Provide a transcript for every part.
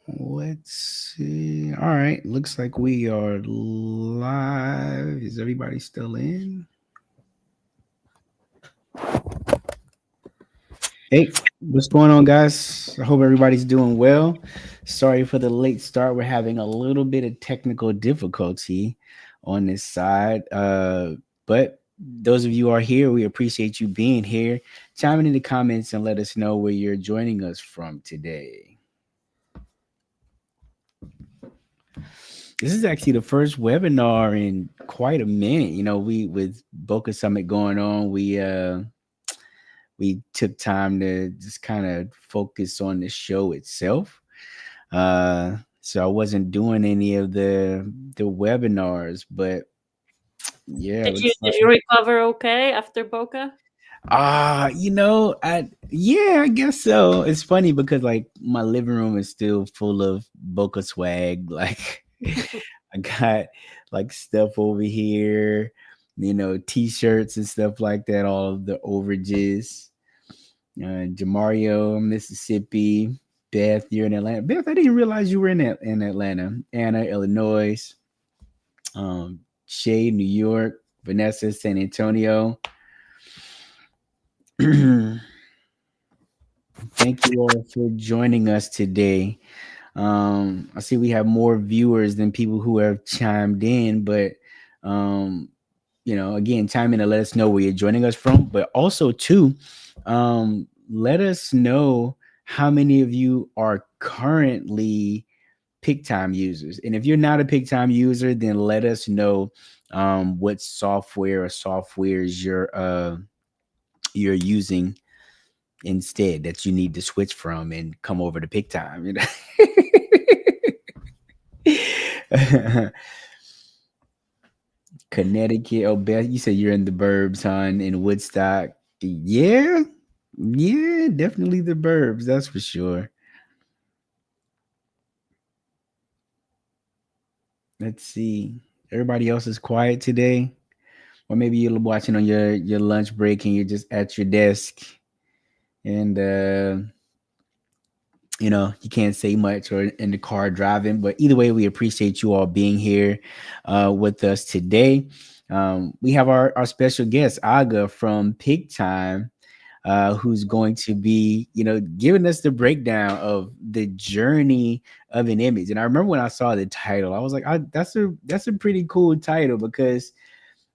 Let's see. All right. Looks like we are live. Is everybody still in? Hey, what's going on, guys? I hope everybody's doing well. Sorry for the late start. We're having a little bit of technical difficulty on this side. But those of you who are here, we appreciate you being here. Chime in the comments and let us know where you're joining us from today. This is actually the first webinar in quite a minute. We with Boca Summit going on, we took time to just kind of focus on the show itself. So I wasn't doing any of the webinars, but yeah, it Did you looks did like you recover okay after Boca? I guess so. It's funny because like my living room is still full of Boca swag. Like I got like stuff over here, t-shirts and stuff like that, all of the overages. Jamario, Mississippi. Beth, you're in Atlanta. Beth, I didn't realize you were in Atlanta. Anna, Illinois. Shay, New York. Vanessa, San Antonio. Thank you all for joining us today. I see we have more viewers than people who have chimed in, but um, again, chime in to let us know where you're joining us from, but also too, let us know how many of you are currently PickTime users. And if you're not a PickTime user, then let us know what software or softwares you're using instead that you need to switch from and come over to PickTime. Connecticut. Oh, Beth, you said you're in the burbs, hon, in Woodstock. Yeah, yeah, definitely the burbs. That's for sure. Let's see. Everybody else is quiet today, or maybe you're watching on your lunch break and you're just at your desk, and you can't say much or in the car driving. But either way, we appreciate you all being here with us today. We have our special guest Aga from Pig Time, who's going to be, giving us the breakdown of the journey of an image. And I remember when I saw the title, I was like, that's a pretty cool title because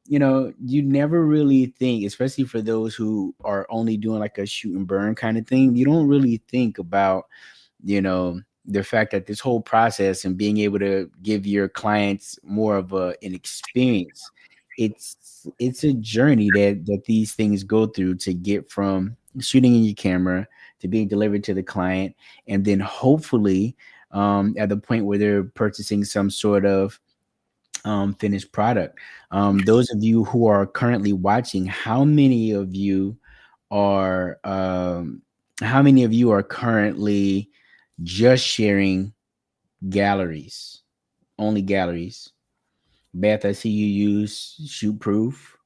you never really think, especially for those who are only doing like a shoot and burn kind of thing, you don't really think about the fact that this whole process and being able to give your clients more of an experience, it's a journey that these things go through to get from shooting in your camera to being delivered to the client, and then hopefully at the point where they're purchasing some sort of finished product. Those of you who are currently watching, are how many of you are currently just sharing galleries, only galleries? Beth, I see you use Shoot Proof.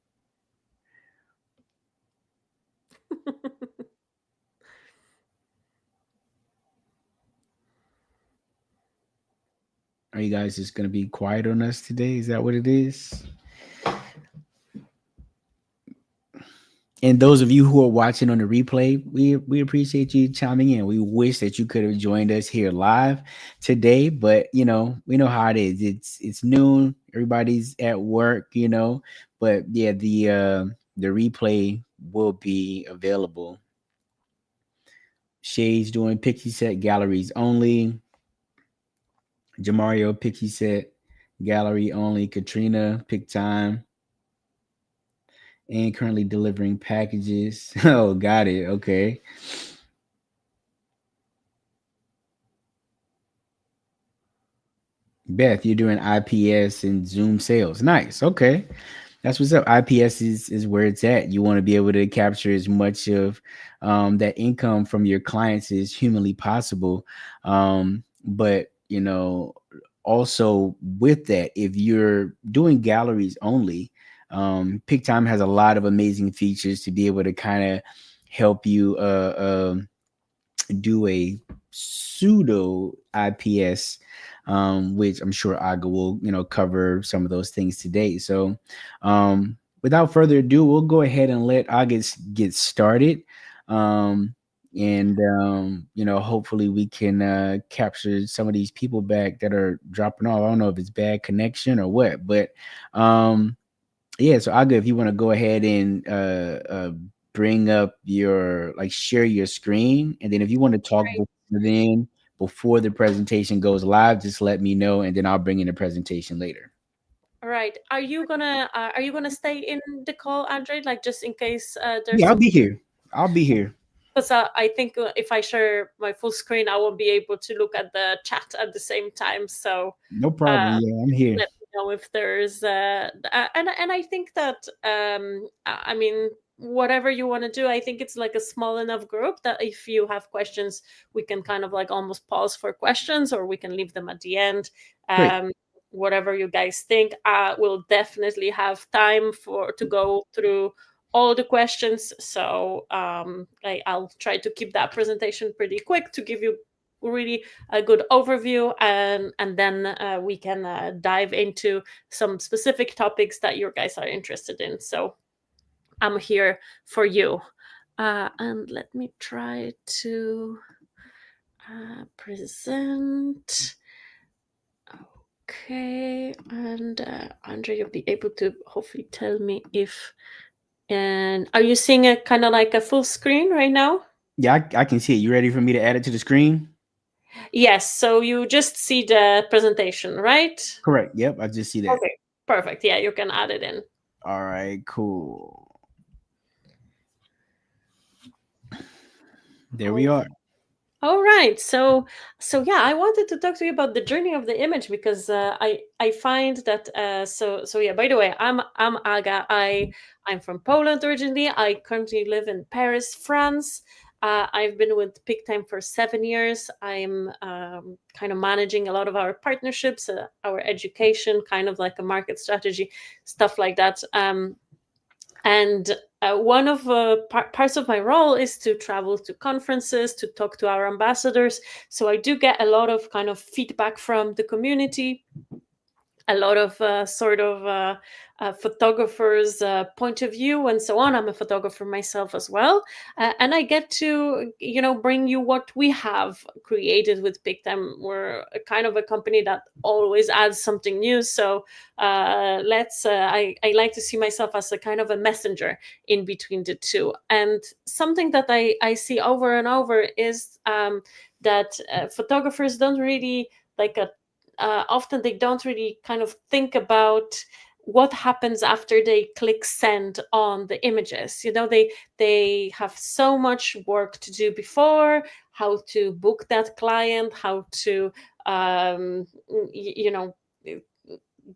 Are you guys just gonna be quiet on us today? Is that what it is? And those of you who are watching on the replay, we appreciate you chiming in. We wish that you could have joined us here live today, but we know how it is. It's noon, everybody's at work, but yeah, the replay will be available. Shay's doing Pixie Set galleries only. Jamario Pixie Set gallery only. Katrina Pick Time and currently delivering packages. Oh, got it. Okay. Beth, you're doing IPS and Zoom sales. Nice. Okay. That's what's up. IPS is where it's at. You want to be able to capture as much of that income from your clients as humanly possible. But, also with that, if you're doing galleries only, PickTime has a lot of amazing features to be able to kind of help you do a pseudo IPS, which I'm sure Aga will, cover some of those things today. So, without further ado, we'll go ahead and let Aga get started. Um, and hopefully we can capture some of these people back that are dropping off. I don't know if it's bad connection or what, but um, yeah. So Aga, if you want to go ahead and bring up your like share your screen, and then if you want to talk Right. before the presentation goes live, just let me know, and then I'll bring in the presentation later. All right. Are you gonna stay in the call, Andre? Like just in case there's Yeah, I'll some. be here. I'll be here. Because I think if I share my full screen, I won't be able to look at the chat at the same time. So No problem. uh, Yeah, I'm here. let me know if there's and I think that I mean, whatever you want to do, I think it's like a small enough group that if you have questions, we can kind of like almost pause for questions, or we can leave them at the end. Great. um Whatever you guys think. We'll definitely have time for to go through all the questions, so I'll try to keep that presentation pretty quick to give you really a good overview, and then we can dive into some specific topics that you guys are interested in. So I'm here for you. And let me try to present. Okay, and Andre, you'll be able to hopefully tell me if. And are you seeing a kind of like a full screen right now? Yeah, I can see it. You ready for me to add it to the screen? Yes, so you just see the presentation, right? Correct. Yep, I just see that. Okay, perfect. Yeah, you can add it in. All right, cool. There we Oh, are. all right. So yeah, I wanted to talk to you about the journey of the image because I find that so yeah. By the way, I'm Aga. I'm from Poland originally. I currently live in Paris, France. I've been with Peak Time for 7 years. I'm kind of managing a lot of our partnerships, our education, kind of like a market strategy, stuff like that. And one of parts of my role is to travel to conferences to talk to our ambassadors. So I do get a lot of kind of feedback from the community, a lot of photographers' point of view and so on. I'm a photographer myself as well, and I get to bring you what we have created with Pictime. We're a kind of a company that always adds something new. So let's. I like to see myself as a kind of a messenger in between the two. And something that I see over and over is that photographers don't really like a often they don't really kind of think about what happens after they click send on the images. They have so much work to do before, how to book that client, how to um, y- you know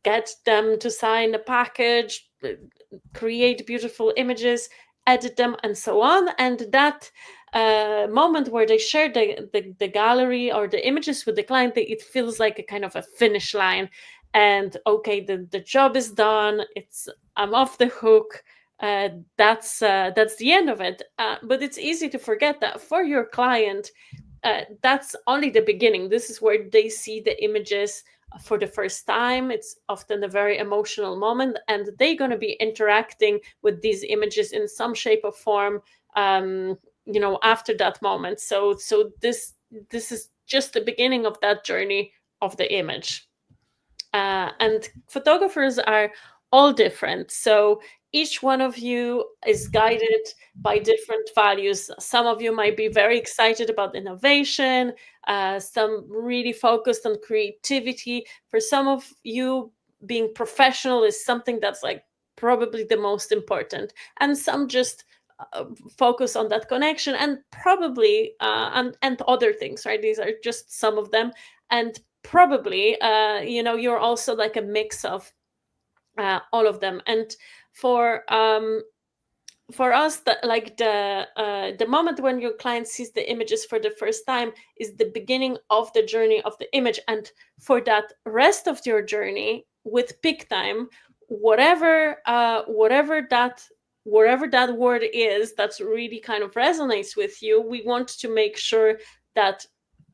get them to sign a package, create beautiful images, edit them, and so on. And that moment where they share the gallery or the images with the client, it feels like a kind of a finish line. And okay, the job is done. I'm off the hook. Uh, that's the end of it. But it's easy to forget that for your client, that's only the beginning. This is where they see the images for the first time. It's often a very emotional moment, and they're going to be interacting with these images in some shape or form. After that moment. So this is just the beginning of that journey of the image. And photographers are all different. So each one of you is guided by different values. Some of you might be very excited about innovation, some really focused on creativity. For some of you, being professional is something that's like probably the most important, and some just uh, focus on that connection and probably and other things, right? These are just some of them. And probably you're also like a mix of all of them. And for um for us, the moment when your client sees the images for the first time is the beginning of the journey of the image. And for that rest of your journey with Peak Time, whatever that word is that's really kind of resonates with you, we want to make sure that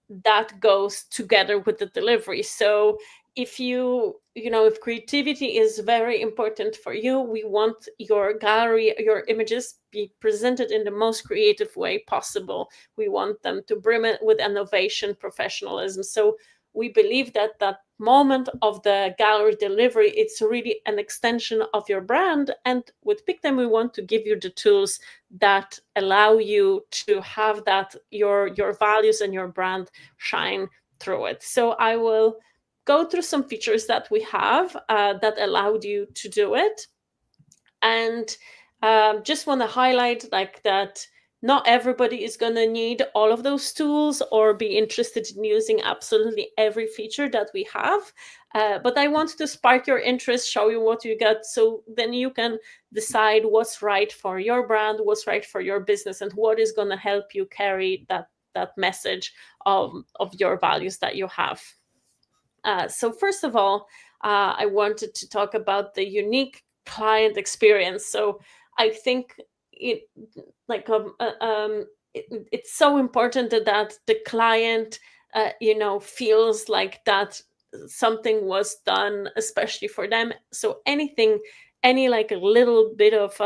that goes together with the delivery. So if if creativity is very important for you, we want your gallery, your images be presented in the most creative way possible. We want them to brim it with innovation, professionalism. So we believe that that moment of the gallery delivery, it's really an extension of your brand. And with Pictem, we want to give you the tools that allow you to have that your values and your brand shine through it. So I will go through some features that we have that allowed you to do it, and just want to highlight like that not everybody is going to need all of those tools or be interested in using absolutely every feature that we have, but I want to spark your interest, show you what you got, so then you can decide what's right for your brand, what's right for your business, and what is going to help you carry that message of your values that you have. So first of all, I wanted to talk about the unique client experience. So I think it like it's so important that the client feels like that something was done especially for them. So any like a little bit of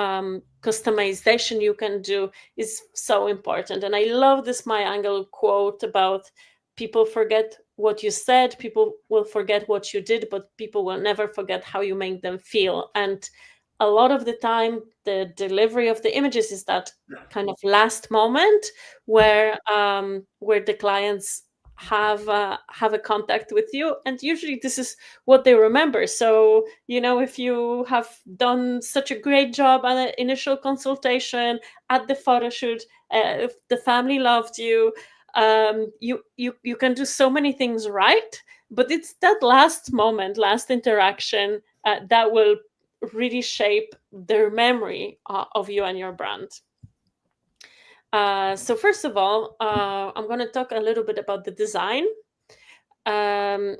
customization you can do is so important. And I love this my angle quote about people forget what you said, people will forget what you did, but people will never forget how you make them feel. And a lot of the time the delivery of the images is that kind of last moment where the clients have a contact with you, and usually this is what they remember. So if you have done such a great job at an initial consultation, at the photo shoot, if the family loved you, you can do so many things right, but it's that last moment, last interaction, that will really shape their memory of you and your brand. So first of all, I'm going to talk a little bit about the design. Um,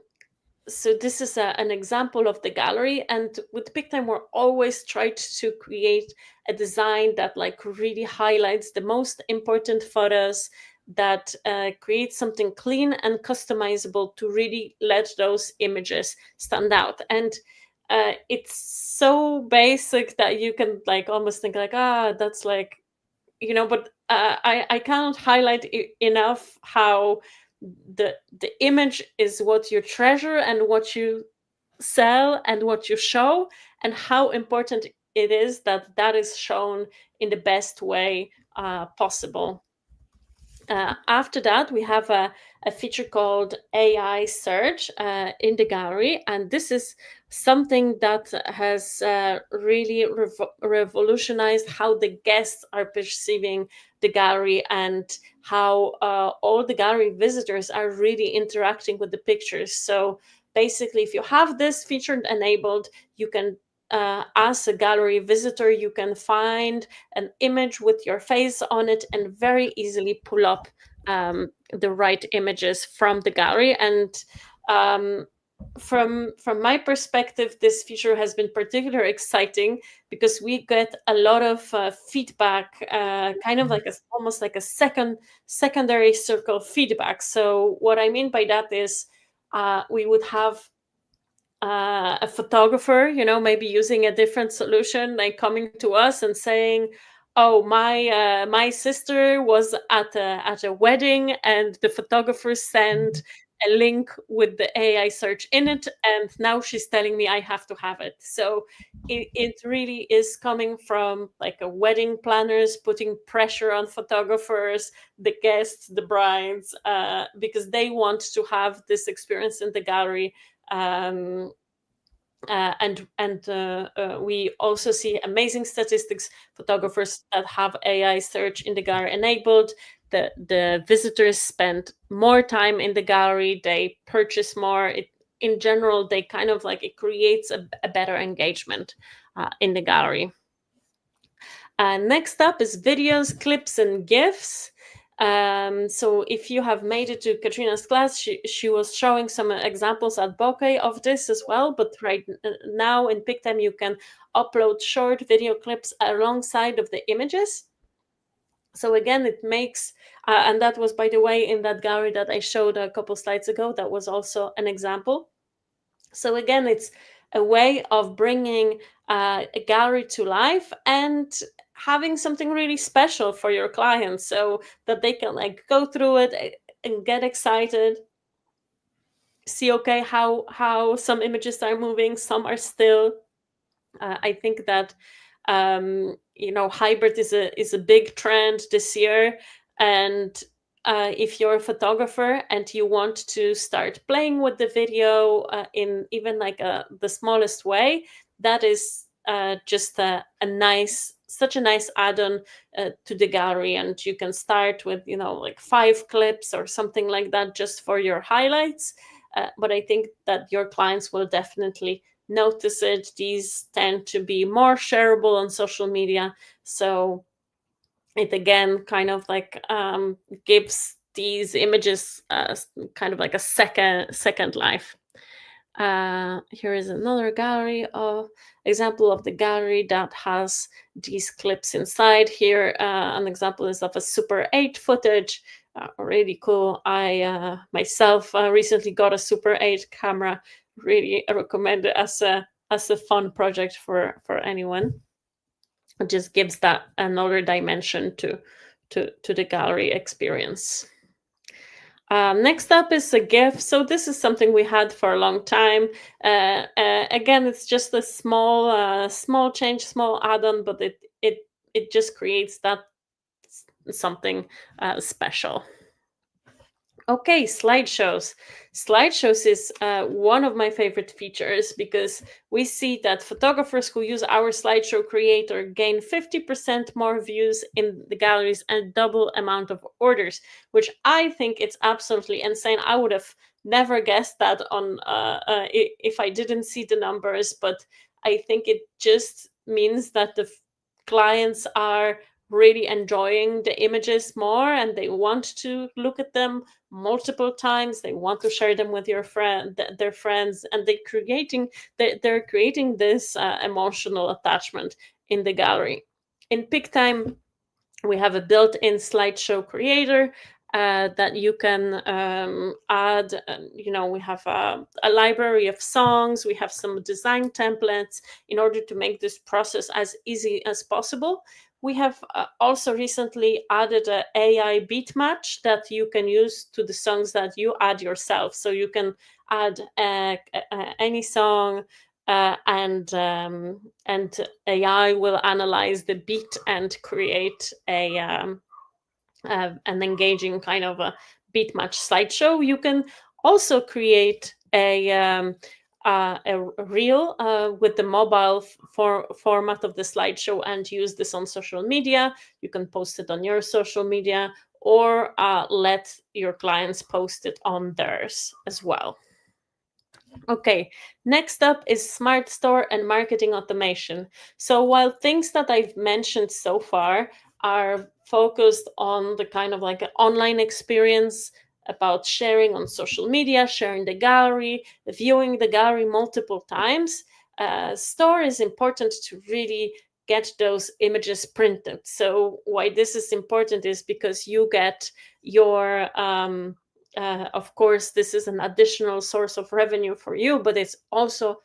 so this is an example of the gallery, and with Pictime we're always trying to create a design that like really highlights the most important photos, that creates something clean and customizable to really let those images stand out. And it's so basic that you can like almost think like, that's like, but I cannot highlight enough how the image is what you treasure and what you sell and what you show, and how important it is that that is shown in the best way possible. After that, we have a feature called AI search in the gallery, and this is something that has really revolutionized how the guests are perceiving the gallery, and how all the gallery visitors are really interacting with the pictures. So basically, if you have this feature enabled, you can as a gallery visitor, you can find an image with your face on it and very easily pull up the right images from the gallery. And um, from my perspective, this feature has been particularly exciting because we get a lot of feedback, kind of like almost like a secondary circle feedback. So what I mean by that is we would have a photographer, maybe using a different solution, like coming to us and saying, "Oh, my sister was at a wedding, and the photographer sent a link with the AI search in it, and now she's telling me I have to have it." So it really is coming from like a wedding planners putting pressure on photographers, the guests, the brides, because they want to have this experience in the gallery. um, we also see amazing statistics. Photographers that have AI search in the gallery enabled, the visitors spend more time in the gallery, they purchase more. In general, they kind of like, it creates a better engagement in the gallery. Next up is videos, clips, and GIFs. So if you have made it to Katrina's class, she was showing some examples at Bokeh of this as well. But right now in Pictime, you can upload short video clips alongside of the images. So again, it makes And that was, by the way, in that gallery that I showed a couple slides ago. That was also an example. So again, it's a way of bringing a gallery to life and having something really special for your clients, so that they can like go through it and get excited, see, okay, how some images are moving, some are still. I think that hybrid is a big trend this year, and if you're a photographer and you want to start playing with the video in even like the smallest way, that is just such a nice add-on to the gallery. And you can start with like 5 clips or something like that just for your highlights. But I think that your clients will definitely notice it. These tend to be more shareable on social media, so it again kind of like gives these images kind of like a second life. Here is another gallery of example of the gallery that has these clips inside. Here an example is of a Super 8 footage. Really cool. I myself recently got a Super 8 camera. Really recommend it as a fun project for anyone. It just gives that another dimension to the gallery experience. Next up is a GIF. So this is something we had for a long time. Again, it's just a small change, small add-on, but it just creates that something special. Okay, slideshows. Slideshows is one of my favorite features, because we see that photographers who use our slideshow creator gain 50% more views in the galleries and double amount of orders, which I think it's absolutely insane. I would have never guessed that on if I didn't see the numbers, but I think it just means that the clients are really enjoying the images more, and they want to look at them multiple times. They want to share them with their friends, and they're creating this emotional attachment in the gallery. In PicTime, we have a built-in slideshow creator that you can add. We have a library of songs. We have some design templates in order to make this process as easy as possible. We have also recently added an AI beat match that you can use to the songs that you add yourself. So you can add any song, and AI will analyze the beat and create an engaging kind of a beat match slideshow. You can also create a reel with the mobile format of the slideshow and use this on social media. You can post it on your social media, or let your clients post it on theirs as well. Okay, next up is smart store and marketing automation. So while things that I've mentioned so far are focused on the kind of like an online experience about sharing on social media, sharing the gallery, viewing the gallery multiple times, store is important to really get those images printed. So why this is important is because you get your of course, this is an additional source of revenue for you, but it's also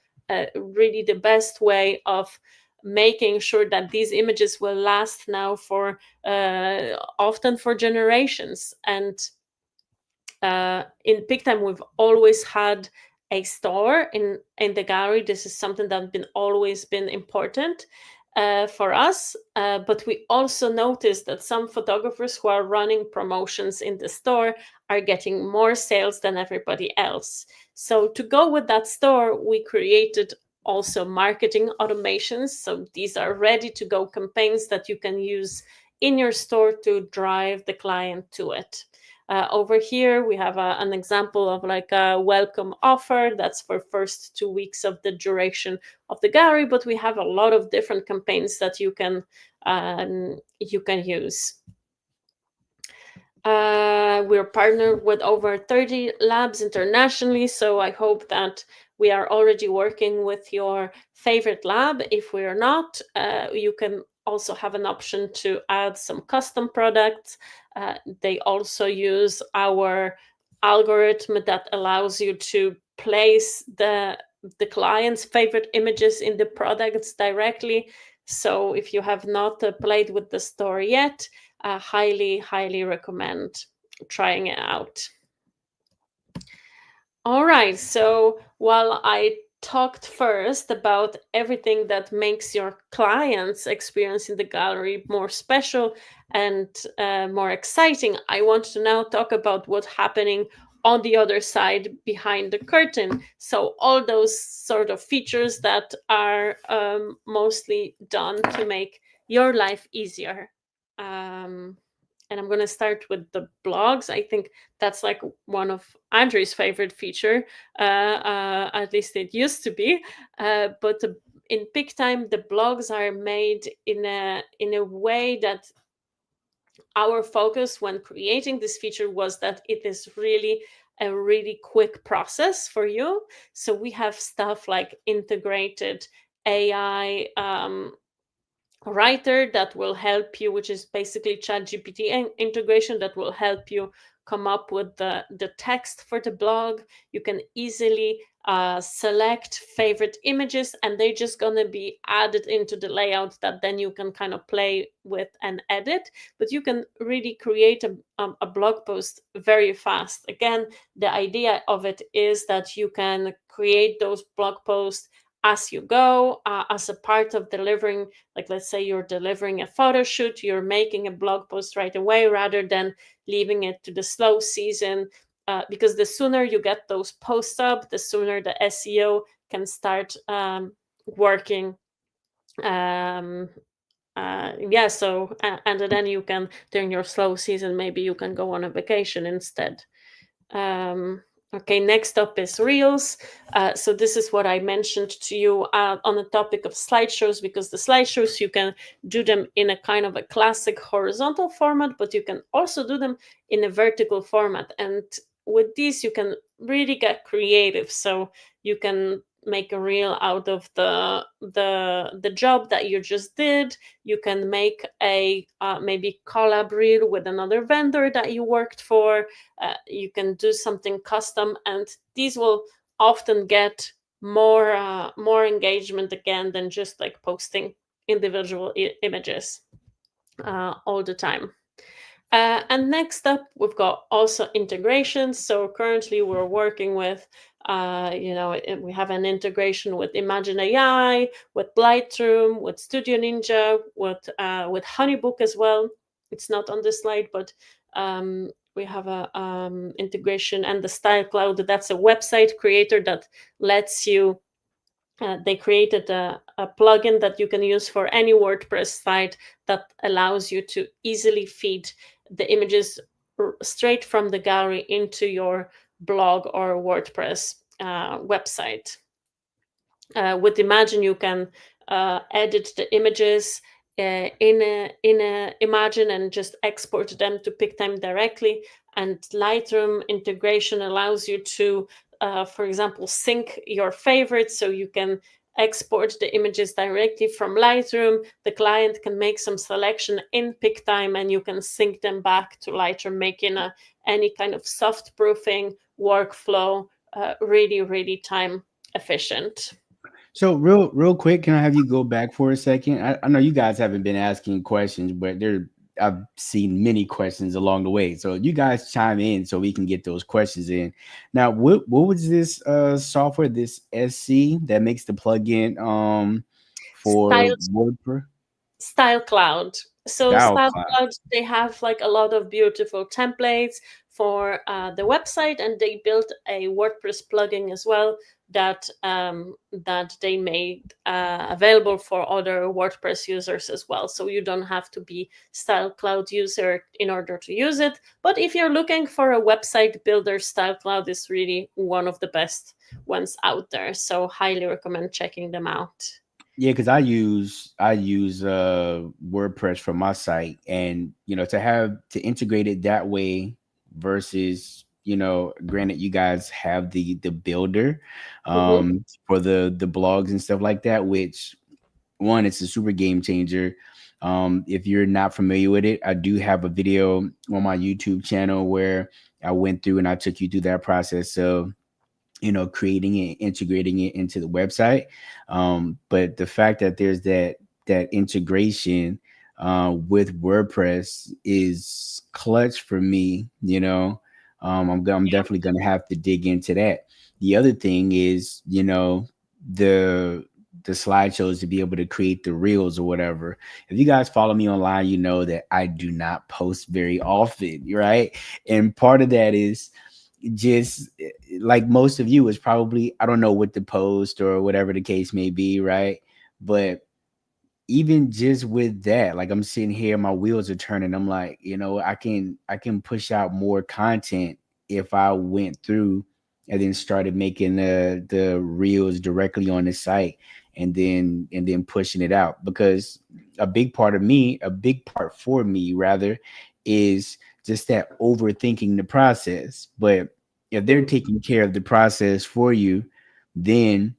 really the best way of making sure that these images will last now for often for generations. And in PicTime, we've always had a store in the gallery. This is something that's been always been important for us, but we also noticed that some photographers who are running promotions in the store are getting more sales than everybody else. So to go with that store, we created also marketing automations. So these are ready to go campaigns that you can use in your store to drive the client to it. Over here, we have an example of like a welcome offer that's for first 2 weeks of the duration of the gallery, but we have a lot of different campaigns that you can use. We're partnered with over 30 labs internationally, so I hope that we are already working with your favorite lab. If we are not, you can also have an option to add some custom products They also use our algorithm that allows you to place the client's favorite images in the products directly. So if you have not played with the store yet, highly recommend trying it out. All right. So while I talked first about everything that makes your clients' experience in the gallery more special and more exciting, I want to now talk about what's happening on the other side behind the curtain. So all those sort of features that are mostly done to make your life easier. Um, and I'm going to start with the blogs. I think that's like one of Andrew's favorite feature. At least it used to be. But in peak time, the blogs are made in a way that our focus when creating this feature was that it is really a really quick process for you. So we have stuff like integrated AI writer that will help you, which is basically ChatGPT integration that will help you come up with the text for the blog. You can easily select favorite images, and they're just going to be added into the layout that then you can kind of play with and edit. But you can really create a blog post very fast. Again, the idea of it is that you can create those blog posts as you go, as a part of delivering, like let's say you're delivering a photo shoot, you're making a blog post right away rather than leaving it to the slow season, because the sooner you get those posts up, the sooner the SEO can start working. um, yeah, so and then you can, during your slow season, maybe you can go on a vacation instead. um, okay, next up is Reels. So this is what I mentioned to you on the topic of slideshows, because the slideshows, you can do them in a kind of a classic horizontal format, but you can also do them in a vertical format. And with these, you can really get creative. So you can make a reel out of the job that you just did. You can make a maybe collab reel with another vendor that you worked for. You can do something custom, and these will often get more engagement again than just like posting individual images all the time. And next up, we've got also integrations. So currently, we're working with, we have an integration with Imagine AI, with Lightroom, with Studio Ninja, with Honeybook as well. It's not on this slide, but we have a integration, and the Style Cloud. That's a website creator that lets you. They created a plugin that you can use for any WordPress site that allows you to easily feed the images straight from the gallery into your blog or WordPress website. With Imagine, you can edit the images in a Imagine and just export them to PicTime directly. And Lightroom integration allows you to, for example, sync your favorites, so you can export the images directly from Lightroom. The client can make some selection in PicTime, and you can sync them back to Lightroom, making any kind of soft proofing workflow really time efficient. So real quick, can I have you go back for a second? I know you guys haven't been asking questions, but I've seen many questions along the way. So you guys chime in so we can get those questions in. Now, what was this software, this SC that makes the plugin for Style WordPress? Style Cloud. So Style Style Cloud. Cloud, they have like a lot of beautiful templates for the website, and they built a WordPress plugin as well that they made available for other WordPress users as well. So you don't have to be Style Cloud user in order to use it. But if you're looking for a website builder, Style Cloud is really one of the best ones out there. So highly recommend checking them out. Yeah, because I use WordPress for my site, and to have to integrate it that way versus granted you guys have the builder Mhm. for the blogs and stuff like that, which one, it's a super game changer. If you're not familiar with it, I do have a video on my YouTube channel where I went through and I took you through that process of, creating it, integrating it into the website. But the fact that there's that integration with WordPress is clutch for me. I'm definitely going to have to dig into that. The other thing is, the the slideshows to be able to create the reels or whatever. If you guys follow me online, you know that I do not post very often, right? And part of that is just like most of you is probably, I don't know what the post or whatever the case may be, right? But even just with that, like I'm sitting here, my wheels are turning. I'm like, I can push out more content if I went through and then started making the reels directly on the site and then pushing it out. Because a big part for me rather, is just that overthinking the process. But if they're Mm, taking care of the process for you, then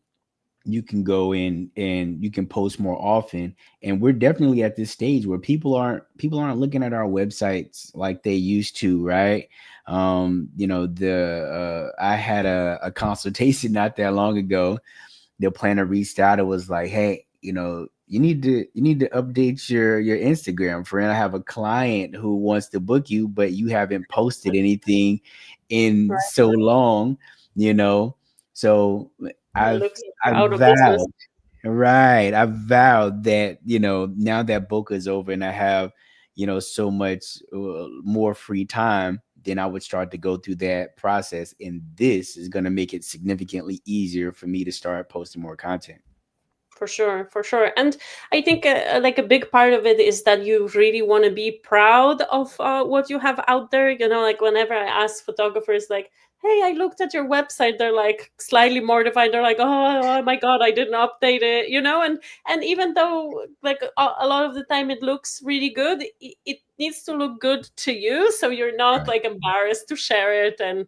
you can go in and you can post more often. And we're definitely at this stage where people aren't looking at our websites like they used to, right? The I had a consultation not that long ago. The planner reached out and was like, hey, you need to update your Instagram, friend. I have a client who wants to book you, but you haven't posted anything in right. so long, you know. So It I've looks like you're I've out of business. vowed, right. I've vowed that, now that Boca is over and I have, so much more free time, then I would start to go through that process. And this is going to make it significantly easier for me to start posting more content. For sure, for sure. And I think like a big part of it is that you really want to be proud of what you have out there. Like whenever I ask photographers, like, hey, I looked at your website, they're like slightly mortified. They're like, oh my God, I didn't update it. And even though like a lot of the time it looks really good, it needs to look good to you. So you're not Right. like embarrassed to share it. And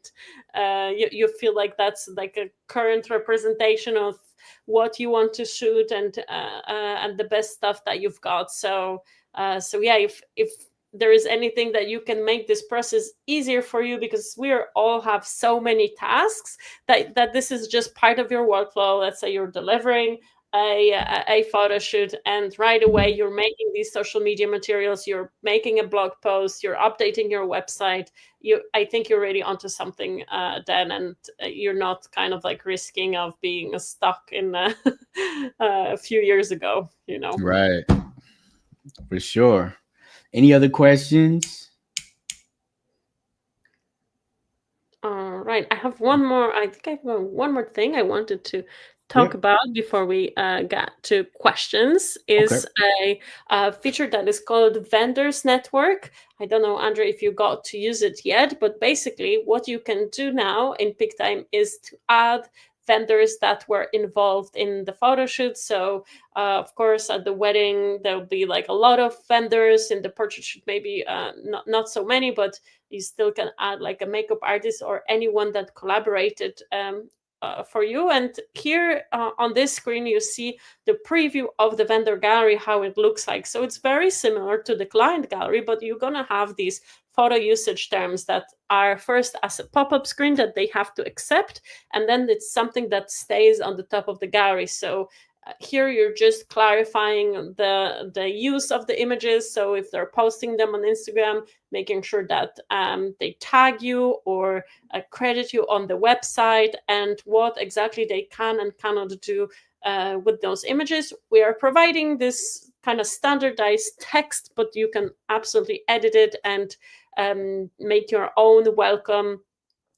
you feel like that's like a current representation of what you want to shoot and the best stuff that you've got. So yeah, if there is anything that you can make this process easier for you, because we are all have so many tasks that this is just part of your workflow. Let's say you're delivering a photo shoot, and right away you're making these social media materials, you're making a blog post, you're updating your website. I think you're really onto something, then, and you're not kind of like risking of being stuck in a few years ago. Right. For sure. Any other questions? All right, I have one more. I think I have one more thing I wanted to talk Yep. about before we get to questions. Okay. Is a feature that is called Vendors Network. I don't know, Andre, if you got to use it yet, but basically, what you can do now in PicTime is to add vendors that were involved in the photo shoot. So, of course, at the wedding, there'll be like a lot of vendors. In the portrait shoot, maybe not so many, but you still can add like a makeup artist or anyone that collaborated for you. And here on this screen, you see the preview of the vendor gallery, how it looks like. So it's very similar to the client gallery, but you're going to have these photo usage terms that are first as a pop-up screen that they have to accept, and then it's something that stays on the top of the gallery. So here you're just clarifying the use of the images. So if they're posting them on Instagram, making sure that they tag you or credit you on the website, and what exactly they can and cannot do with those images. We are providing this kind of standardized text, but you can absolutely edit it and make your own welcome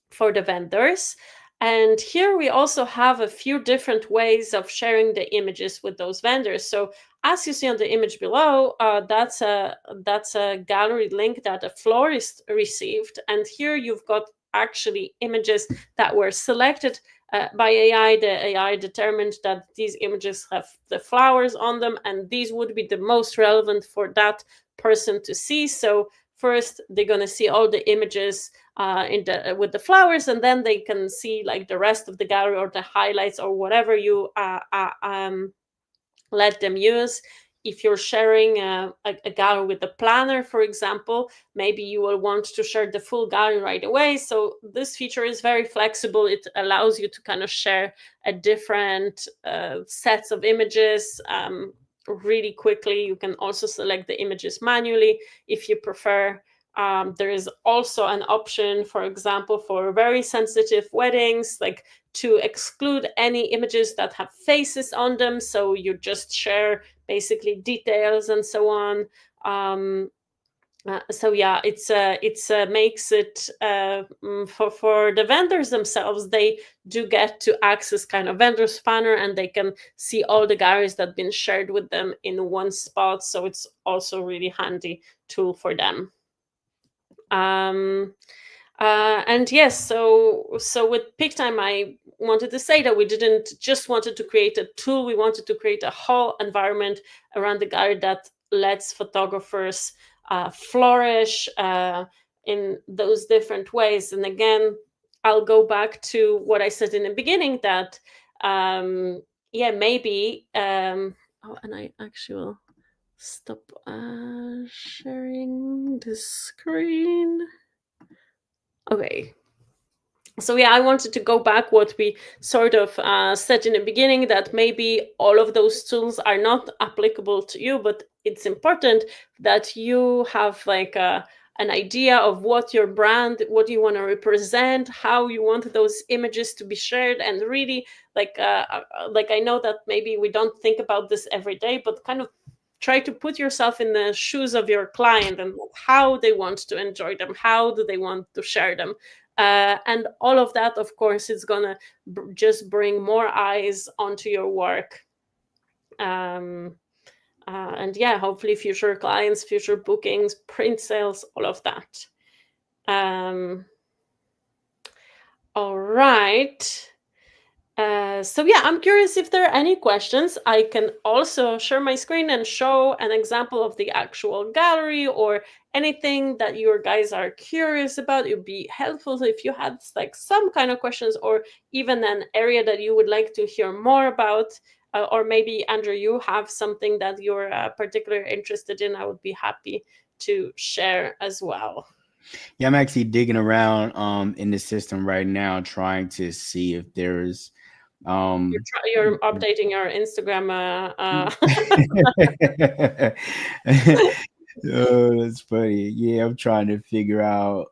for the vendors. And here we also have a few different ways of sharing the images with those vendors. So as you see on the image below, that's a gallery link that a florist received. And here you've got actually images that were selected by AI. The AI determined that these images have the flowers on them, and these would be the most relevant for that person to see. So first, they're going to see all the images in the with the flowers, and then they can see like the rest of the gallery or the highlights or whatever you let them use. if you're sharing a gallery with a planner, for example, maybe you will want to share the full gallery right away. So this feature is very flexible. It allows you to kind of share a different sets of images really quickly. You can also select the images manually if you prefer. There is also an option, for example, for very sensitive weddings, like to exclude any images that have faces on them. So you just share basically details and so on. Um, so yeah, it's makes it for the vendors themselves. They do get to access kind of vendor spanner, and they can see all the galleries that have been shared with them in one spot. So it's also really handy tool for them. Um, and yes, so with PickTime, I wanted to say that we didn't just wanted to create a tool. We wanted to create a whole environment around the gallery that lets photographers flourish in those different ways. And again, I'll go back to what I said in the beginning, that yeah, maybe oh, and I actually will stop sharing the screen. Okay. So yeah, I wanted to go back what we sort of said in the beginning, that maybe all of those tools are not applicable to you, but it's important that you have like an idea of what your brand, what you want to represent, how you want those images to be shared, and really like I know that maybe we don't think about this every day, but kind of try to put yourself in the shoes of your client and how they want to enjoy them, how do they want to share them. And all of that, of course, is gonna just bring more eyes onto your work. Um, and yeah, hopefully future clients, future bookings, print sales, all of that. Um, all right. So yeah, I'm curious if there are any questions. I can also share my screen and show an example of the actual gallery, or anything that you guys are curious about. It would be helpful if you had like some kind of questions, or even an area that you would like to hear more about. Or maybe Andrew, you have something that you're particularly interested in. I would be happy to share as well. Yeah, I'm actually digging around in the system right now, trying to see if there's um You're updating your Instagram. Oh, that's funny. Yeah, I'm trying to figure out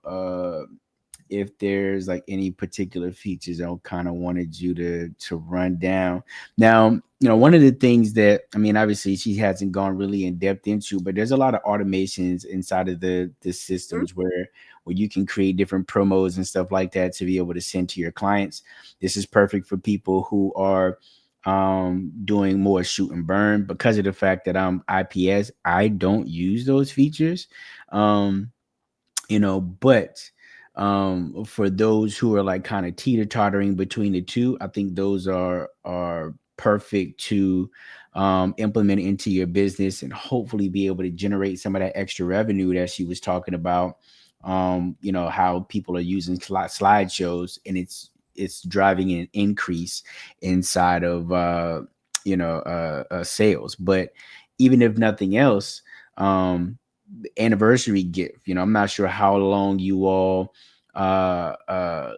if there's like any particular features I kind of wanted you to run down. Now, one of the things that, I mean, obviously she hasn't gone really in depth into, but there's a lot of automations inside of the systems where you can create different promos and stuff like that to be able to send to your clients. This is perfect for people who are doing more shoot and burn. Because of the fact that I'm IPS, I don't use those features. um but for those who are like kind of teeter-tottering between the two, I think those are perfect to implement into your business and hopefully be able to generate some of that extra revenue that she was talking about. How people are using slideshows, and it's driving an increase inside of sales. But even if nothing else, anniversary gift. I'm not sure how long you all uh uh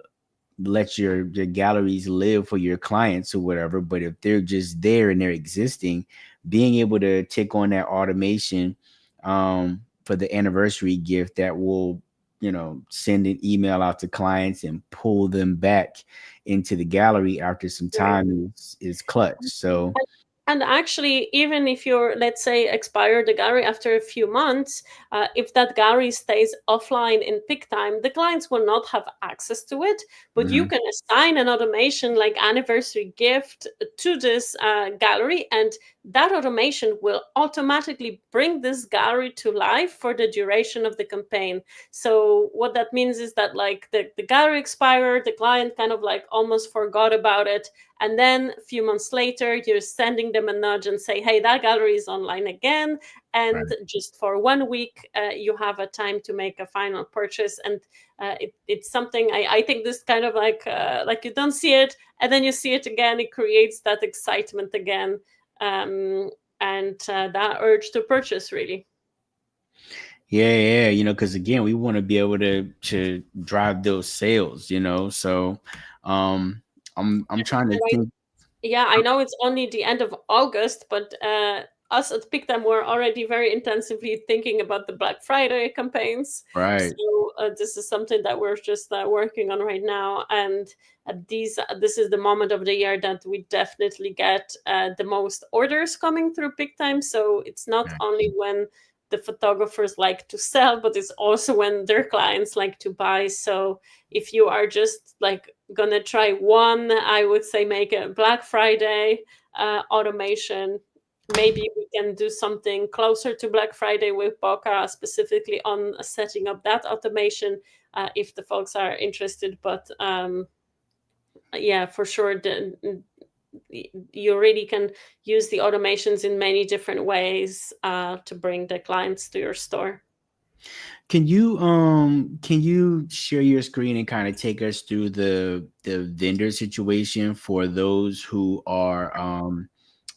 let your galleries live for your clients or whatever, but if they're just there and they're existing, being able to tick on that automation for the anniversary gift that will send an email out to clients and pull them back into the gallery after some Right. time is clutch. So And actually, even if you're, let's say, expire the gallery after a few months, if that gallery stays offline in peak time, the clients will not have access to it. But you mhm, can assign an automation like anniversary gift to this gallery, and that automation will automatically bring this gallery to life for the duration of the campaign. So what that means is that like the gallery expired, the client kind of like almost forgot about it, and then a few months later you're sending them a nudge and say, hey, that gallery is online again, and right. just for 1 week you have a time to make a final purchase. And it's something I think this kind of like you don't see it and then you see it again, it creates that excitement again. um, and that urge to purchase, really. Yeah, yeah, because again, we want to be able to drive those sales, So, um, I'm trying to think. Yeah, I know it's only the end of August, but us at Pictam were already very intensively thinking about the Black Friday campaigns. Right. So this is something that we're just working on right now, and this is the moment of the year that we definitely get the most orders coming through Pictime. So it's not only when the photographers like to sell, but it's also when their clients like to buy. So if you are just like gonna try one, I would say make a Black Friday automation. Maybe we can do something closer to Black Friday with Boca, specifically on setting up that automation if the folks are interested. But yeah, for sure, you really can use the automations in many different ways to bring the clients to your store. Can you share your screen and kind of take us through the vendor situation for those who are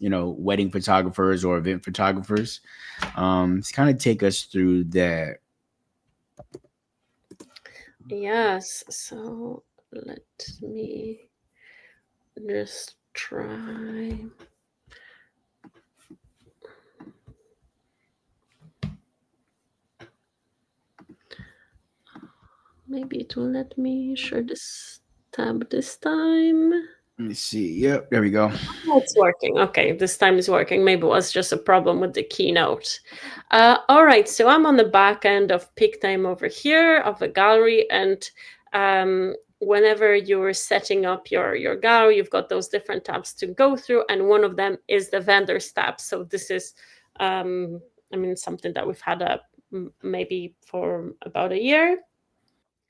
wedding photographers or event photographers? Kind of take us through that. Yes, so let me just try. Maybe it will let me share this tab this time. Let me see. Yep, there we go. Oh, it's working. Okay, this time is working. Maybe it was just a problem with the keynote. All right, so I'm on the back end of PickTime over here of a gallery, and whenever you're setting up your gallery, you've got those different tabs to go through, and one of them is the vendors tab. So this is, I mean, something that we've had up maybe for about a year.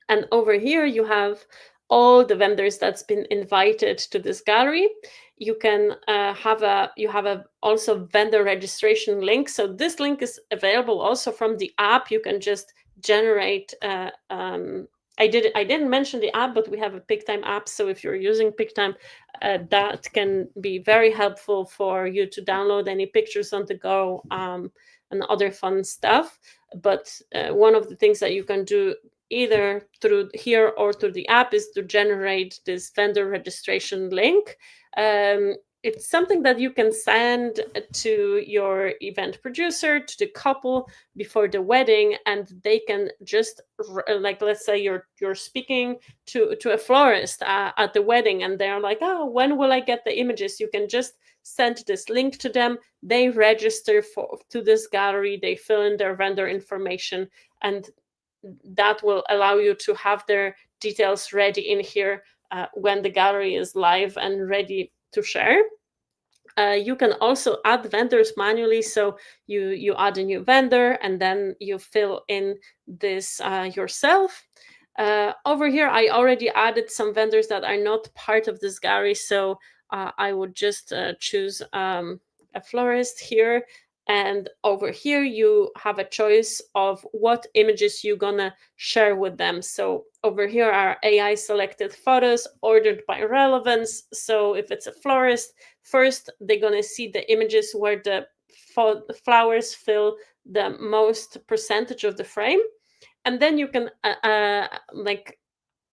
And over here, you have all the vendors that's been invited to this gallery. You can have a also vendor registration link. So this link is available also from the app. You can just generate. I didn't mention the app, but we have a PickTime app. So if you're using PickTime, that can be very helpful for you to download any pictures on the go and other fun stuff. But one of the things that you can do either through here or through the app is to generate this vendor registration link. It's something that you can send to your event producer, to the couple before the wedding, and they can just like, let's say you're speaking to a florist at the wedding, and they're like, oh, when will I get the images? You can just send this link to them. They register to this gallery, they fill in their vendor information, and that will allow you to have their details ready in here when the gallery is live and ready to share. You can also add vendors manually. So you add a new vendor and then you fill in this yourself. Over here, I already added some vendors that are not part of this gallery. So I would just choose a florist here. And over here, you have a choice of what images you're gonna share with them. So over here are AI selected photos ordered by relevance. So if it's a florist, first they're gonna see the images where the flowers fill the most percentage of the frame, and then you can like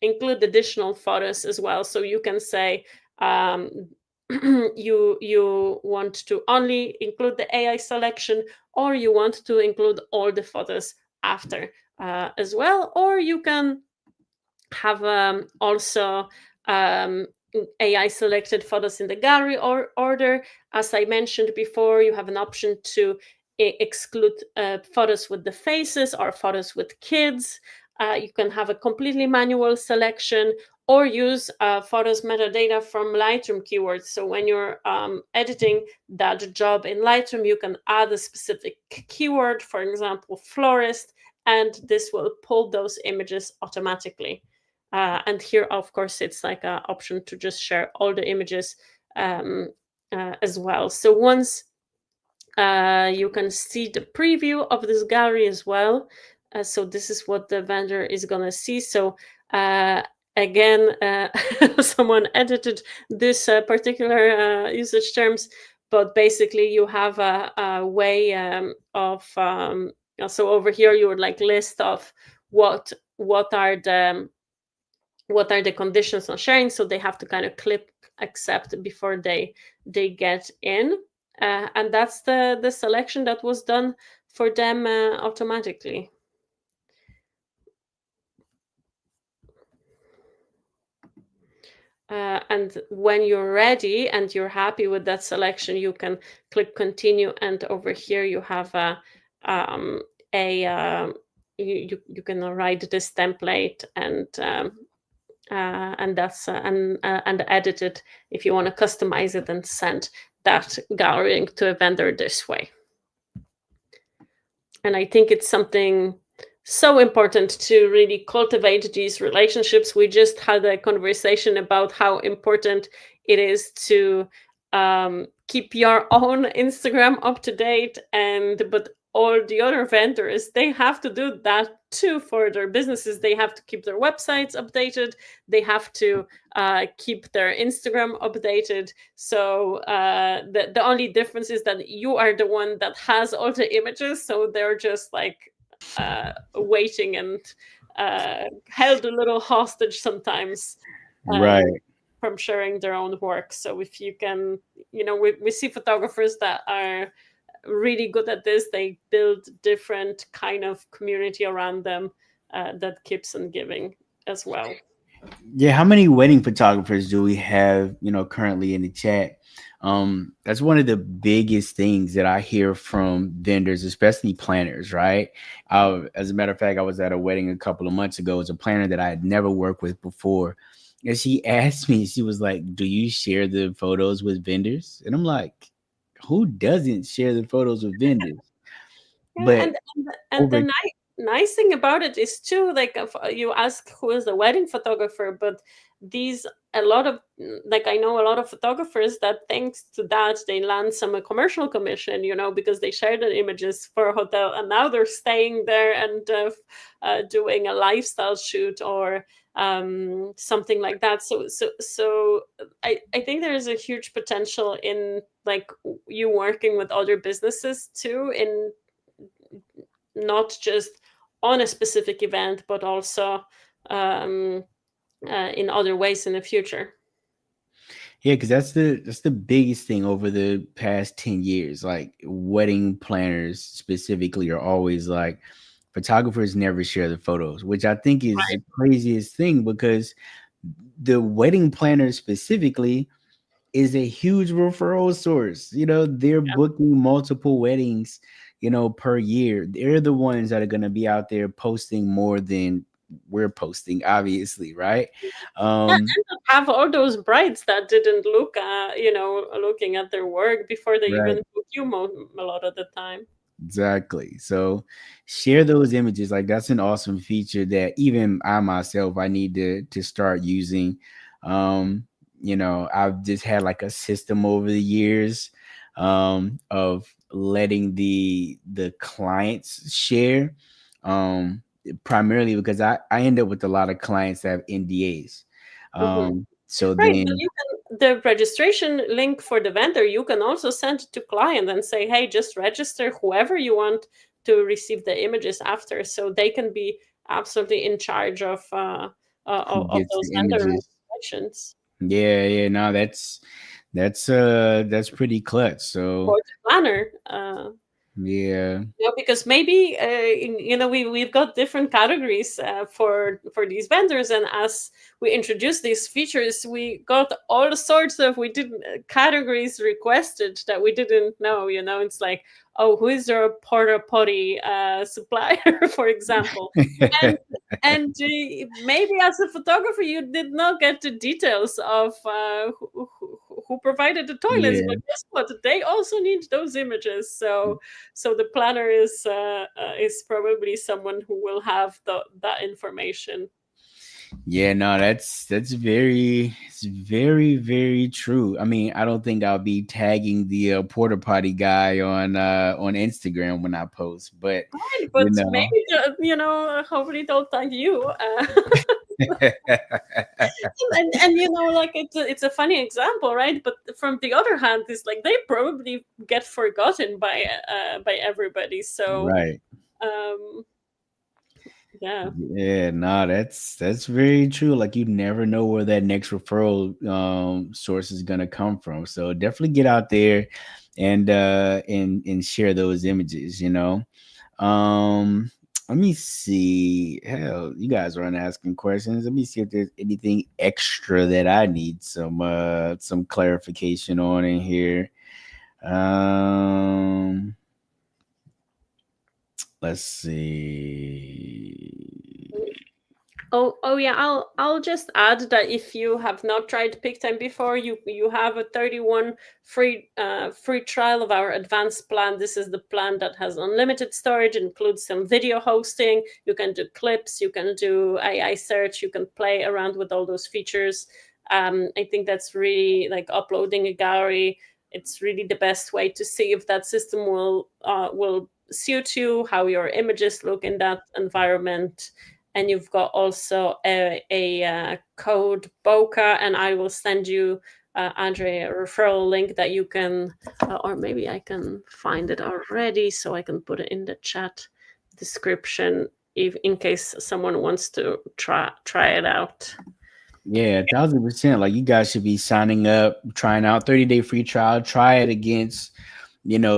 include additional photos as well. So you can say um, you want to only include the AI selection, or you want to include all the photos after as well, or you can have also um, AI selected photos in the gallery or order. As I mentioned before, you have an option to exclude photos with the faces or photos with kids. You can have a completely manual selection or use photos metadata from Lightroom keywords. So when you're editing that job in Lightroom, you can add a specific keyword, for example, florist, and this will pull those images automatically. And here, of course, it's like an option to just share all the images as well. So once you can see the preview of this gallery as well. So this is what the vendor is going to see. So again, someone edited this particular usage terms, but basically you have a way of so over here you would like list of what what are the what are the conditions on sharing, so they have to kind of click accept before they get in, and that's the selection that was done for them automatically. And when you're ready and you're happy with that selection, you can click continue, and over here you have um, a you can write this template and that's and edit it if you want to customize it and send that gallery to a vendor this way. And I think it's something so important to really cultivate these relationships. We just had a conversation about how important it is to keep your own Instagram up to date, and but all the other vendors, they have to do that too for their businesses. They have to keep their websites updated, they have to keep their Instagram updated. So the only difference is that you are the one that has all the images, so they're just like waiting and held a little hostage sometimes uh, Right. from sharing their own work. So if you can, we see photographers that are really good at this. They build different kind of community around them that keeps on giving as well. Yeah, how many wedding photographers do we have, currently in the chat? That's one of the biggest things that I hear from vendors, especially planners, right? As a matter of fact, I was at a wedding a couple of months ago. It was a planner that I had never worked with before. And she asked me, she was like, "Do you share the photos with vendors?" And I'm like, who doesn't share the photos with vendors? Yeah, But and over the nice thing about it is too, like if you ask who is the wedding photographer, but these a lot of like I know a lot of photographers that thanks to that they land some commercial commission, because they share the images for a hotel, and now they're staying there and doing a lifestyle shoot or something like that. So I think there is a huge potential in like you working with other businesses too, in not just on a specific event, but also um, in other ways in the future. Yeah, because that's the biggest thing over the past 10 years. Like wedding planners specifically are always like photographers never share the photos, which I think is the craziest thing because the wedding planner specifically is a huge referral source. They're booking multiple weddings, per year. They're the ones that are going to be out there posting more than we're posting, obviously, right? Yeah, Um, and have all those brides that didn't look, looking at their work before they even right. book you a lot of the time. Exactly. So share those images. Like that's an awesome feature that even I myself I need to start using. Um, I've just had like a system over the years of letting the clients share. Um Primarily because I end up with a lot of clients that have NDAs. Mhm. So Right, but then you can the registration link for the vendor, you can also send it to client and say, "Hey, just register whoever you want to receive the images after," so they can be absolutely in charge who of gets those the vendor images? registrations Yeah, yeah, no, that's pretty clutch. So for the planner. yeah, Because maybe we've got different categories for these vendors, and as we introduce these features, we got all sorts of we didn't categories requested that we didn't know. It's like, oh, who is your porta potty supplier, for example, and maybe as a photographer you did not get the details of who provided the toilets, yeah, but guess what? They also need those images. So the planner is probably someone who will have that information. yeah. No, that's it's very very true. I mean, I don't think I'll be tagging the porta potty guy on Instagram when I post, but Right, you but know, maybe hopefully they'll thank you. And like it's a funny example, right? But from the other hand, it's like they probably get forgotten by everybody. So Right. um yeah. Yeah, no, that's very true. Like you never know where that next referral source is gonna come from. So definitely get out there and share those images, you know. Um let me see. Hell, you guys aren't asking questions. Let me see if there's anything extra that I need some clarification on in here. Um let's see. Oh yeah, I'll just add that if you have not tried PickTime before, you have a 31 free trial of our advanced plan. This is the plan that has unlimited storage, includes some video hosting. You can do clips, you can do AI search, you can play around with all those features. I think that's really like uploading a gallery. It's really the best way to see if that system will suit you, how your images look in that environment. And you've got also a code BOCA, and I will send you, Andre, a referral link that you can, or maybe I can find it already, so I can put it in the chat description if in case someone wants to try it out. Yeah, 1000%. Like you guys should be signing up, trying out 30-day free trial, try it against,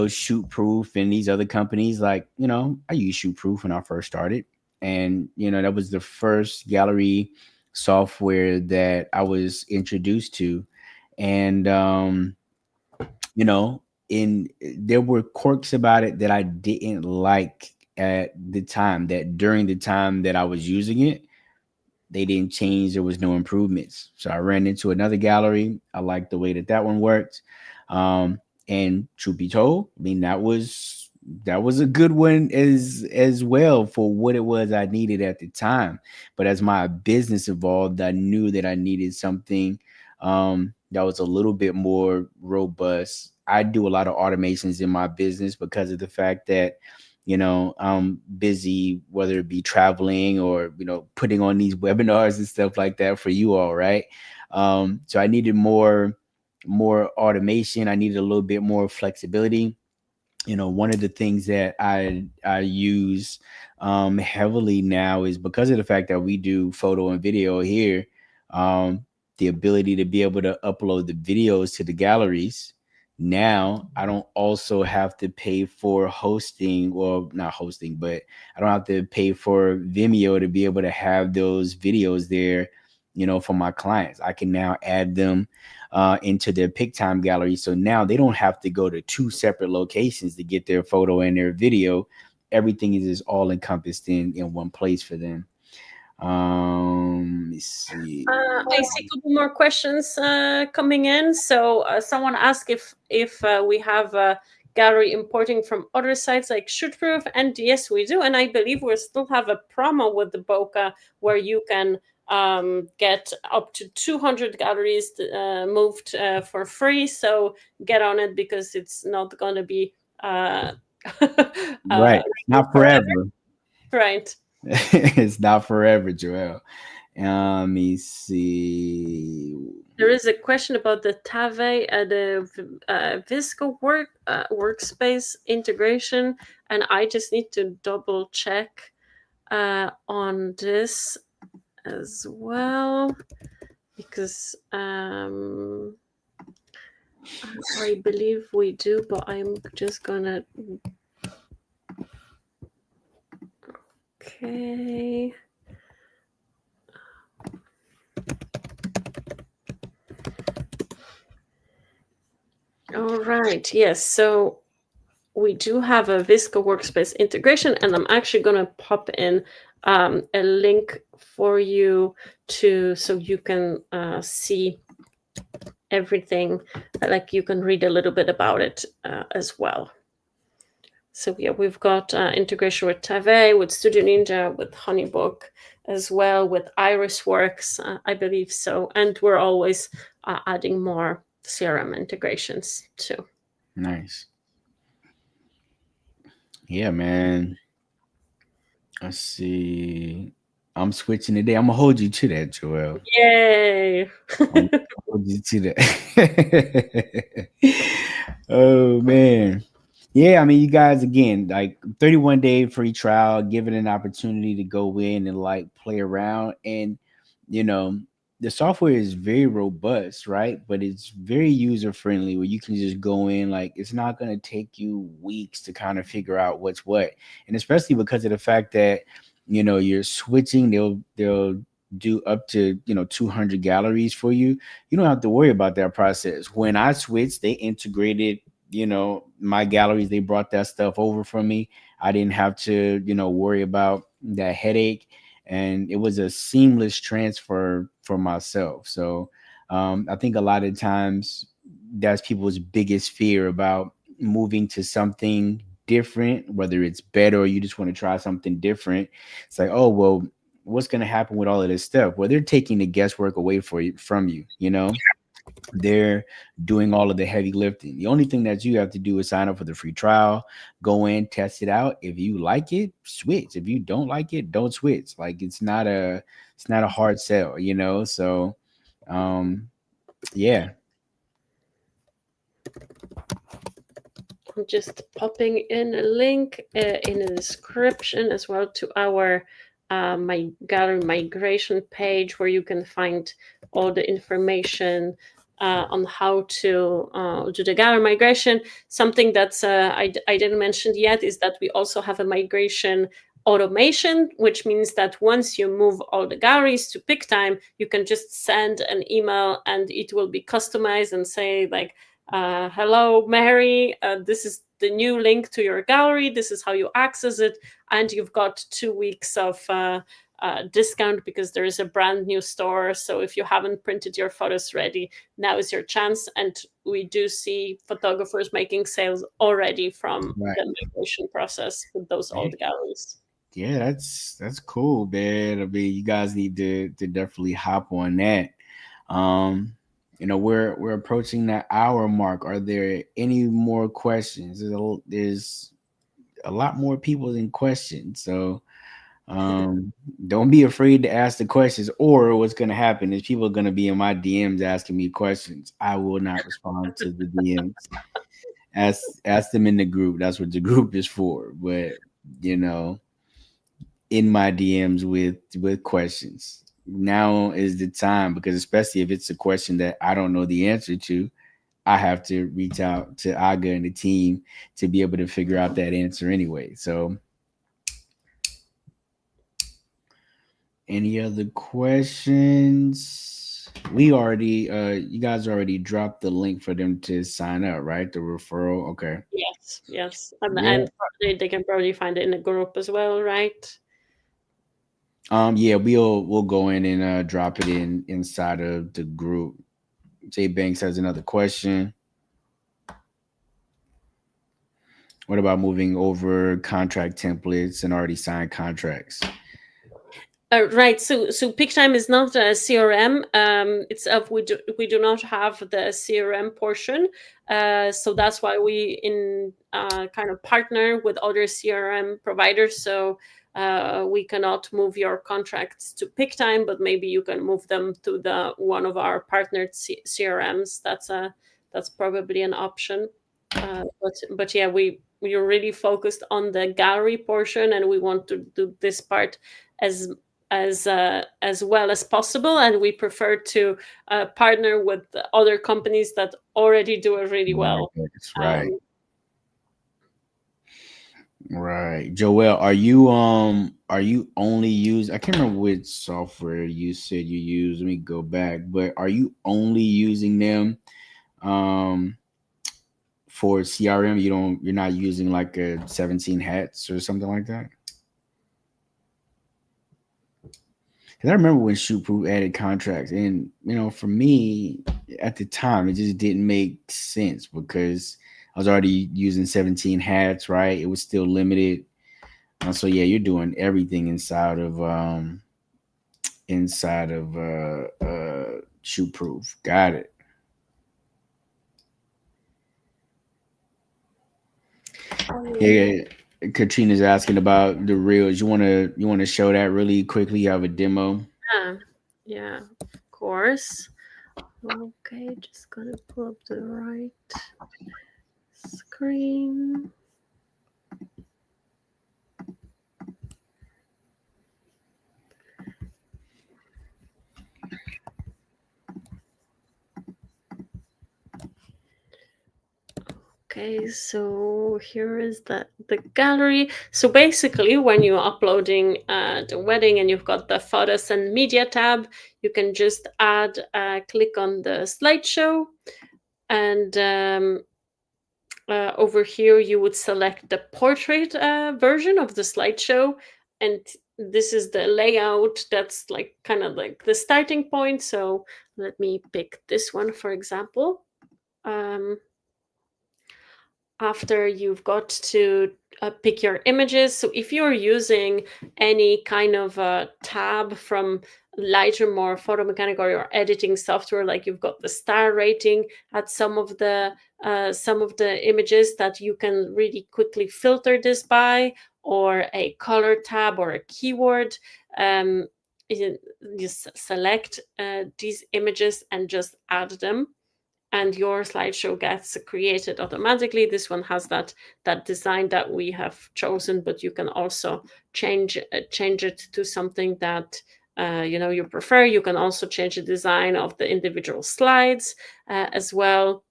Shoot Proof and these other companies. Like, I used Shoot Proof when I first started. And, that was the first gallery software that I was introduced to. And you know, in there were quirks about it that I didn't like at the time, that during the time that I was using it they didn't change. There was no improvements. So I ran into another gallery. I liked the way that that one worked. And truth be told, I mean that was a good one as well for what it was I needed at the time. But as my business evolved, I knew that I needed something that was a little bit more robust. I do a lot of automations in my business because of the fact that I'm busy, whether it be traveling or putting on these webinars and stuff like that for you all, right? So I needed more automation. I needed a little bit more flexibility. One of the things that I use heavily now is because of the fact that we do photo and video here. The ability to be able to upload the videos to the galleries. Now I don't also have to pay for hosting, well, not hosting, but I don't have to pay for Vimeo to be able to have those videos there, for my clients. I can now add them into their PickTime gallery. So now they don't have to go to two separate locations to get their photo and their video. Everything is just all encompassed in one place for them. Let's see. I see a couple more questions coming in. So someone asked if we have a gallery importing from other sites like Shootproof, and yes, we do. And I believe we still have a promo with the Boca where you can get up to 200 galleries moved for free. So get on it because it's not going to be Right. Not forever. forever. Right. It's not forever, Joel. Let me see. There is a question about the Tave, Visco workspace integration, and I just need to double check on this as well because I believe we do, but I'm just gonna. Okay. All right. Yes. So we do have a Visco workspace integration, and I'm actually going to pop in a link for you so you can see everything. Like you can read a little bit about it as well. So yeah, we've got integration with Tave, with Studio Ninja, with Honeybook, as well with Irisworks, I believe so, and we're always adding more CRM integrations too. Nice. Yeah, man. Let's see. I'm switching today. I'm gonna hold you to that, Joel. Yay! I'm gonna hold you to that. Oh man. Yeah, I mean, you guys again, like 31-day free trial, give it an opportunity to go in and like play around. And you know, the software is very robust, right? But it's very user friendly where you can just go in, like it's not gonna take you weeks to kind of figure out what's what. And especially because of the fact that you're switching, they'll do up to 200 galleries for you. You don't have to worry about that process. When I switched, they integrated my galleries. They brought that stuff over from me. I didn't have to worry about that headache, and it was a seamless transfer for myself. So I think a lot of times that's people's biggest fear about moving to something different, whether it's better or you just want to try something different. It's like, oh well, what's going to happen with all of this stuff? Well, they're taking the guesswork away from you. They're doing all of the heavy lifting. The only thing that you have to do is sign up for the free trial, go in, test it out. If you like it, switch. If you don't like it, don't switch. Like it's not a hard sell. So yeah. I'm just popping in a link in the description as well to our my gallery migration page, where you can find all the information on how to do the gallery migration. Something that's I didn't mention yet is that we also have a migration automation, which means that once you move all the galleries to PickTime, you can just send an email and it will be customized and say like, hello, Mary, this is the new link to your gallery. This is how you access it. And you've got 2 weeks of discount because there is a brand new store. So if you haven't printed your photos ready, now is your chance. And we do see photographers making sales already from Right. the migration process with those old galleries. Yeah, that's cool, man. I mean, you guys need to definitely hop on that. Um, we're approaching that hour mark. Are there any more questions? There's a lot more people than questions, so don't be afraid to ask the questions. Or what's gonna happen is people are gonna be in my DMs asking me questions. I will not respond to the DMs. Ask them in the group. That's what the group is for. But you know in my DMs with questions. Now is the time, because especially if it's a question that I don't know the answer to, I have to reach out to Aga and the team to be able to figure out that answer anyway. So, any other questions? We already you guys already dropped the link for them to sign up, right? The referral. Okay. Yes, yes. Yeah. And they can probably find it in the group as well, right? Yeah, we'll go in and drop it inside of the group. Jay Banks has another question. What about moving over contract templates and already signed contracts? Right. So PickTime is not a CRM. It's we do not have the CRM portion. So that's why we in kind of partner with other CRM providers. So we cannot move your contracts to PickTime, but maybe you can move them to the one of our partnered CRMs. That's probably an option. But yeah, we're really focused on the gallery portion, and we want to do this part as as well as possible, and we prefer to partner with other companies that already do it really Right, well. that's right. um, Right. Joel, are you only use I can't remember which software you said you use. Let me go back. But are you only using them um for CRM? You're not using like a 17 hats or something like that? Because I remember when Shootproof added contracts, and for me at the time, it just didn't make sense because I was already using 17 hats, right? It was still limited. So yeah, you're doing everything inside of Shootproof. Got it. um, Yeah. Katrina's asking about the reels. You wanna show that really quickly? You have a demo. Yeah, yeah, of course. Okay, just gonna pull up the right screen. Okay, so here is the gallery. So basically, when you're uploading the wedding and you've got the photos and media tab, you can just add, click on the slideshow, and over here you would select the portrait version of the slideshow, and this is the layout. That's like kind of like the starting point. So let me pick this one for example. Um, After you've got to pick your images. So if you're using any kind of tab from Lightroom or Photo Mechanic or your editing software, like you've got the star rating at some of the images that you can really quickly filter this by, or a color tab or a keyword. Um, you just select these images and just add them, and your slideshow gets created automatically. This one has that design that we have chosen, but you can also change it to something that you prefer. You can also change the design of the individual slides as well.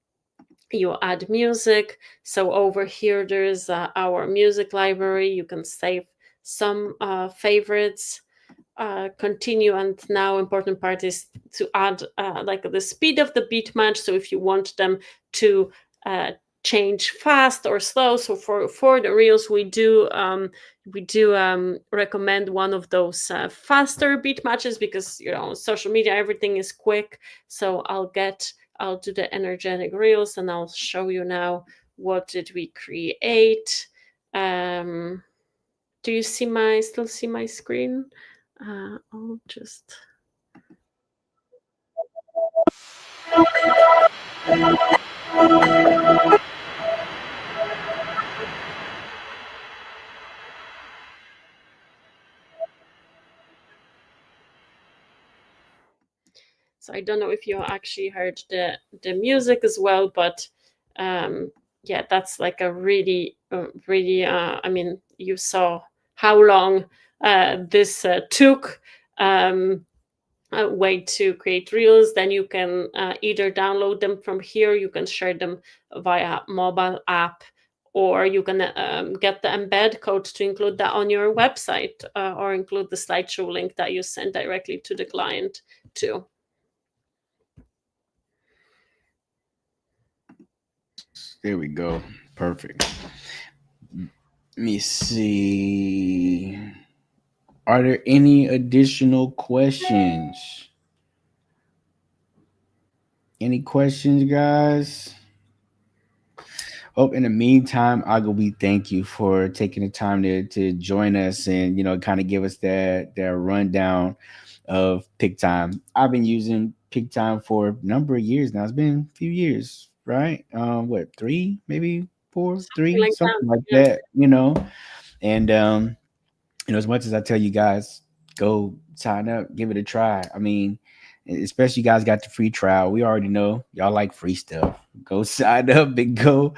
You add music. So over here there's our music library. You can save some favorites, continue, and now important part is to add like the speed of the beat match. So if you want them to uh, change fast or slow, so for the reels we do recommend one of those faster beat matches, because social media, everything is quick. So I'll do the energetic reels, and I'll show you now what did we create. um do you still see my screen? I'll just. So I don't know if you actually heard the music as well, but um, yeah, that's like a really, really. I mean, you saw how long this took. Um, Way to create reels. Then you can either download them from here, you can share them via mobile app, or you can get the embed code to include that on your website, or include the slideshow link that you send directly to the client too. There we go. Perfect. Let me see. Are there any additional questions? Any questions, guys? Oh, in the meantime, Aga, we thank you for taking the time to join us and kind of give us that rundown of Pick Time. I've been using Pick Time for a number of years now. It's been a few years, right? What, three, maybe four, Something three, like that. something like Yeah. that. And as much as I tell you guys, go sign up, give it a try. I mean, especially you guys got the free trial. We already know y'all like free stuff. Go sign up and go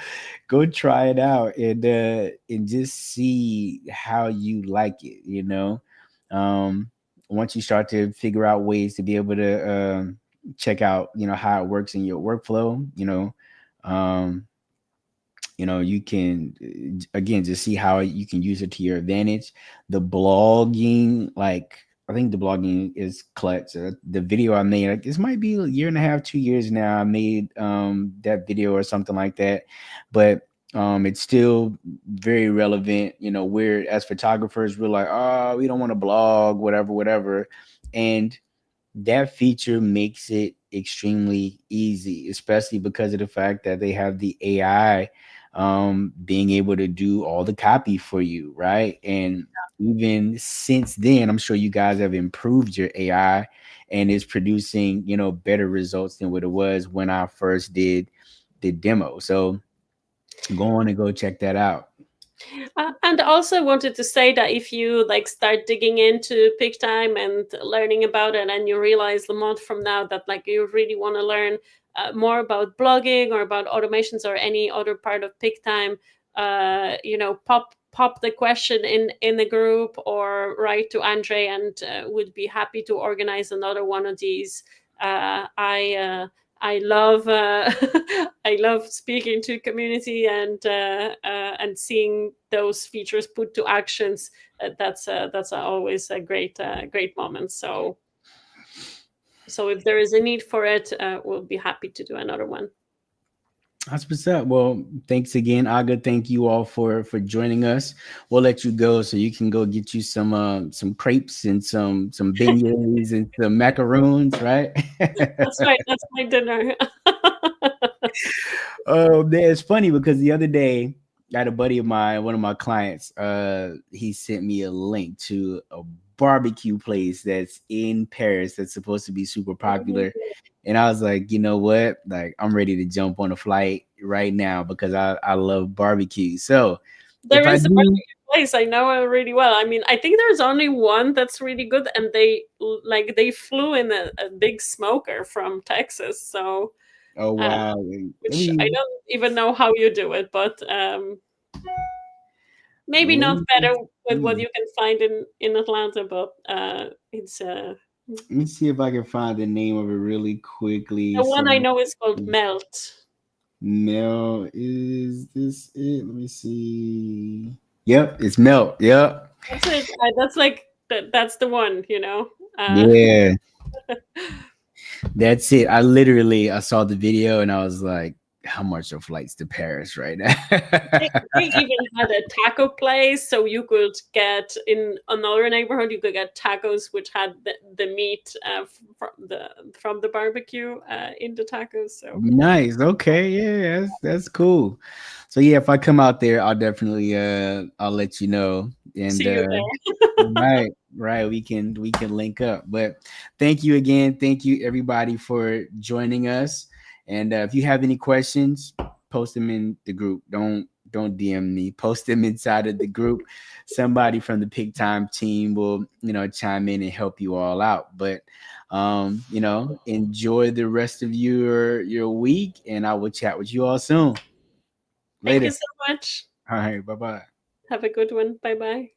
try it out and just see how you like it. Um Once you start to figure out ways to be able to check out, how it works in your workflow, um you can again just see how you can use it to your advantage. The blogging, like, I think the blogging is clutch. The video I made, like, this might be a year and a half, 2 years now, I made that video or something like that, but it's still very relevant. We're, as photographers, we're like, oh, we don't want to blog, whatever, whatever. And that feature makes it extremely easy, especially because of the fact that they have the AI being able to do all the copy for you, right? And even since then, I'm sure you guys have improved your AI and is producing, better results than what it was when I first did the demo. So go on and go check that out. And also wanted to say that if you like start digging into peak time and learning about it, and you realize a month from now that like you really want to learn more about blogging or about automations or any other part of peak time, pop the question in the group or write to Andre, and would be happy to organize another one of these. I love I love speaking to community and seeing those features put to actions. That's always a great moment. So if there is a need for it, we'll be happy to do another one. That's what's up. Well, thanks again, Aga. Thank you all for joining us. We'll let you go so you can go get you some crepes and some beignets and some macaroons, right? That's right. That's my dinner. Oh man, it's funny because the other day I had a buddy of mine, one of my clients, he sent me a link to a barbecue place that's in Paris that's supposed to be super popular. And I was like, you know what? Like, I'm ready to jump on a flight right now because I love barbecue. So if There I is a do, barbecue place I know it really well. I mean, I think there's only one that's really good, and they flew in a big smoker from Texas. So oh uh, wow, let which I me don't even know how you do it, but maybe let not me better with what see. you can find in Atlanta, but it's Let me see if I can find the name of it really quickly. the one So I know is called Melt. Mel, is this it? Let me see. Yep, it's Mel. Yep. That's it. That's like that's the one, you know. Uh, Yeah, that's it. I saw the video and I was like, how much are flights to Paris right now? they even had a taco place, so you could get in another neighborhood. You could get tacos which had the meat from the barbecue in the tacos. So Nice. Okay. Yeah, that's cool. So yeah, if I come out there, I'll definitely I'll let you know. And see you there. right, right, we can link up. But thank you again. Thank you everybody for joining us. And if you have any questions, post them in the group. Don't DM me. Post them inside of the group. Somebody from the Pick Time team will, chime in and help you all out. But enjoy the rest of your week, and I will chat with you all soon. Thank you Later. so much. All right, bye bye. Have a good one. Bye bye.